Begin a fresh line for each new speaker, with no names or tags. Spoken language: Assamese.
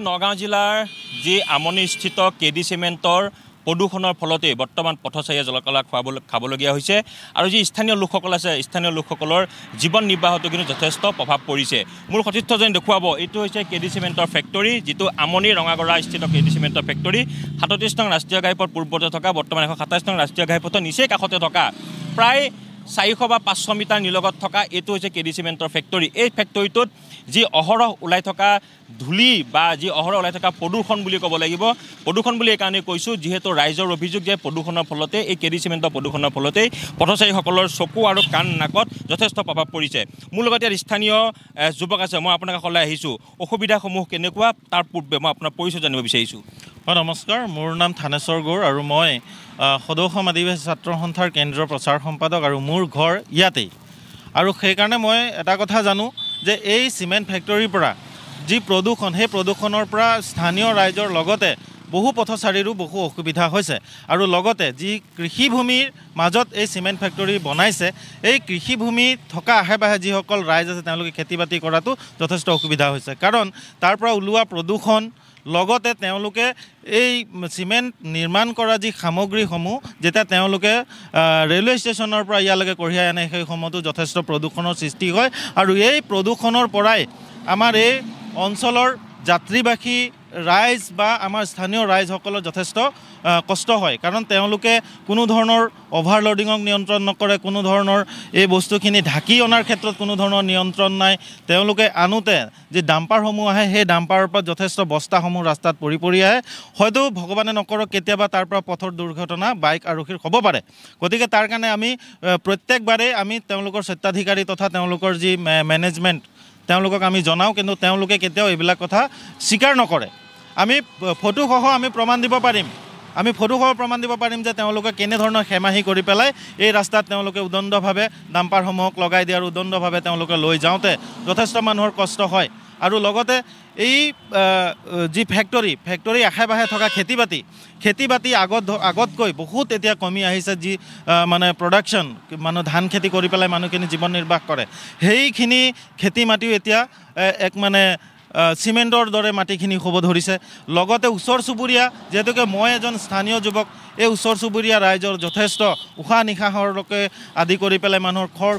নগাঁও জিলাৰ যি আমনিস্থিত কেডি চিমেণ্টৰ প্ৰদূষণৰ ফলতে বৰ্তমান পথচাৰীয়ে জলকলা খাবলগীয়া হৈছে আৰু যি স্থানীয় লোকসকল আছে স্থানীয় লোকসকলৰ জীৱন নিৰ্বাহতো কিন্তু যথেষ্ট প্ৰভাৱ পৰিছে। মোৰ সতীৰ্থজনে দেখুৱাব এইটো হৈছে কেডি চিমেণ্টৰ ফেক্টৰী, যিটো আমনি ৰঙাগড়া স্থিত কেডি চিমেণ্টৰ ফেক্টৰী। ৩৭ নং ৰাষ্ট্ৰীয় ঘাইপথ পূৰ্বতে থকা বৰ্তমান ১২৭ নং ৰাষ্ট্ৰীয় ঘাইপথৰ নিচেই কাষতে থকা প্ৰায় ৪০০ বা ৫০০ মিটাৰ নিলগত থকা এইটো হৈছে কেডি চিমেণ্টৰ ফেক্টৰী। এই ফেক্টৰীটোত যি অহৰহ ওলাই থকা ধূলি বা যি অহৰহ ওলাই থকা প্ৰদূষণ বুলি ক'ব লাগিব। প্ৰদূষণ বুলি এইকাৰণেই কৈছোঁ যিহেতু ৰাইজৰ অভিযোগ যে প্ৰদূষণৰ ফলতে এই কেডি চিমেণ্টৰ প্ৰদূষণৰ ফলতেই পথচাৰীসকলৰ চকু আৰু কাণ নাকত যথেষ্ট প্ৰভাৱ পৰিছে। মোৰ লগত ইয়াত স্থানীয় যুৱক আছে, মই আপোনাৰ কাষলৈ আহিছোঁ। অসুবিধাসমূহ কেনেকুৱা তাৰ পূৰ্বে মই আপোনাৰ পৰিচয় জানিব বিচাৰিছোঁ।
নমস্কাৰ, মোৰ নাম থানেশ্বৰ গৌৰ আৰু মই সদৌ অসম আদিবাসী ছাত্ৰ সন্থাৰ কেন্দ্ৰীয় প্ৰচাৰ সম্পাদক আৰু মোৰ ঘৰ ইয়াতেই। আৰু সেইকাৰণে মই এটা কথা জানো যে এই চিমেণ্ট ফেক্টৰীৰ পৰা যি প্ৰদূষণ, সেই প্ৰদূষণৰ পৰা স্থানীয় ৰাইজৰ লগতে বহু পথচাৰীৰো বহু অসুবিধা হৈছে। আৰু লগতে যি কৃষিভূমিৰ মাজত এই চিমেণ্ট ফেক্টৰী বনাইছে, এই কৃষিভূমি থকা আশে পাশে যিসকল ৰাইজ আছে তেওঁলোকে খেতি বাতি কৰাটো যথেষ্ট অসুবিধা হৈছে। কাৰণ তাৰ পৰা ওলোৱা প্ৰদূষণ লগতে তেওঁলোকে এই চিমেণ্ট নিৰ্মাণ কৰা যি সামগ্ৰীসমূহ যেতিয়া তেওঁলোকে ৰেলৱে ষ্টেচনৰ পৰা ইয়ালৈকে কঢ়িয়াই আনে, সেই সময়তো যথেষ্ট প্ৰদূষণৰ সৃষ্টি হয়। আৰু এই প্ৰদূষণৰ পৰাই আমাৰ এই অঞ্চলৰ যাত্ৰীবাহী ৰাইজ বা আমাৰ স্থানীয় ৰাইজসকলৰ যথেষ্ট কষ্ট হয়। কাৰণ তেওঁলোকে কোনো ধৰণৰ অভাৰলোডিঙক নিয়ন্ত্ৰণ নকৰে, কোনো ধৰণৰ এই বস্তুখিনি ঢাকি অনাৰ ক্ষেত্ৰত কোনো ধৰণৰ নিয়ন্ত্ৰণ নাই। তেওঁলোকে আনোতে যি ডাম্পাৰসমূহ আহে, সেই ডাম্পাৰৰ পৰা যথেষ্ট বস্তাসমূহ ৰাস্তাত পৰি আহে। হয়তো ভগৱানে নকৰক কেতিয়াবা তাৰ পৰা পথৰ দুৰ্ঘটনা বাইক আৰোহীৰ হ'ব পাৰে। গতিকে তাৰ কাৰণে আমি প্ৰত্যেকবাৰেই আমি তেওঁলোকৰ স্বত্বাধিকাৰী তথা তেওঁলোকৰ যি মেনেজমেণ্ট তেওঁলোকক আমি জনাওঁ, কিন্তু তেওঁলোকে কেতিয়াও এইবিলাক কথা স্বীকাৰ নকৰে। আমি ফটোসহ আমি প্ৰমাণ দিব পাৰিম যে তেওঁলোকে কেনেধৰণৰ হেমাহি কৰি পেলাই এই ৰাস্তাত তেওঁলোকে উদণ্ডভাৱে ডাম্পাৰসমূহক লগাই দিয়ে আৰু উদণ্ডভাৱে তেওঁলোকে লৈ যাওঁতে যথেষ্ট মানুহৰ কষ্ট হয়। আৰু লগতে এই যি ফেক্টৰী আশে পাশে থকা খেতি বাতি আগতকৈ বহুত এতিয়া কমি আহিছে। যি মানে প্ৰডাকশ্যন, মানুহ ধান খেতি কৰি পেলাই মানুহখিনি জীৱন নিৰ্বাহ কৰে, সেইখিনি খেতি মাটিও এতিয়া এক মানে চিমেণ্টৰ দৰে মাটিখিনি হ'ব ধৰিছে। লগতে ওচৰ চুবুৰীয়া, যিহেতুকে মই এজন স্থানীয় যুৱক, এই ওচৰ চুবুৰীয়া ৰাইজৰ যথেষ্ট উশাহ নিশাহৰলৈকে আদি কৰি পেলাই মানুহৰ খৰ